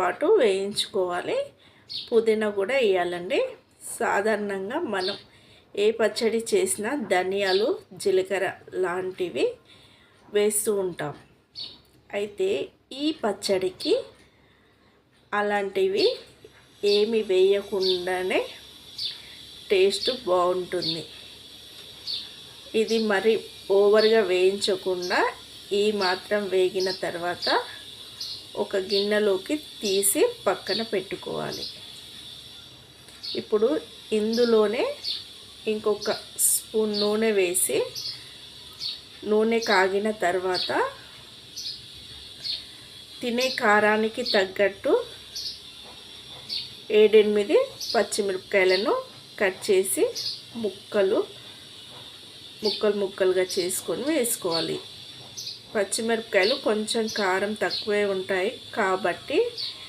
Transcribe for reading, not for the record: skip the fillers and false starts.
పాటు వేయించుకోవాలి. పుదీనా కూడా వేయాలండి. సాధారణంగా మనం ఏ పచ్చడి చేసినా ధనియాలు, జీలకర్ర లాంటివి వేస్తూ ఉంటాం. అయితే ఈ పచ్చడికి అలాంటివి ఏమి వేయకుండానే టేస్ట్ బాగుంటుంది. ఇది మరి ఓవర్గా వేయించకుండా ఈ మాత్రం వేగిన తర్వాత ఒక గిన్నెలోకి తీసి పక్కన పెట్టుకోవాలి. ఇప్పుడు ఇందులోనే ఇంకొక స్పూన్ నూనె వేసి, నూనె కాగిన తర్వాత తినే కారానికి తగ్గట్టు 7-8 పచ్చిమిరపకాయలను కట్ చేసి ముక్కలుగా చేసుకొని వేసుకోవాలి. పచ్చిమిరపకాయలు కొంచెం కారం తక్కువే ఉంటాయి కాబట్టి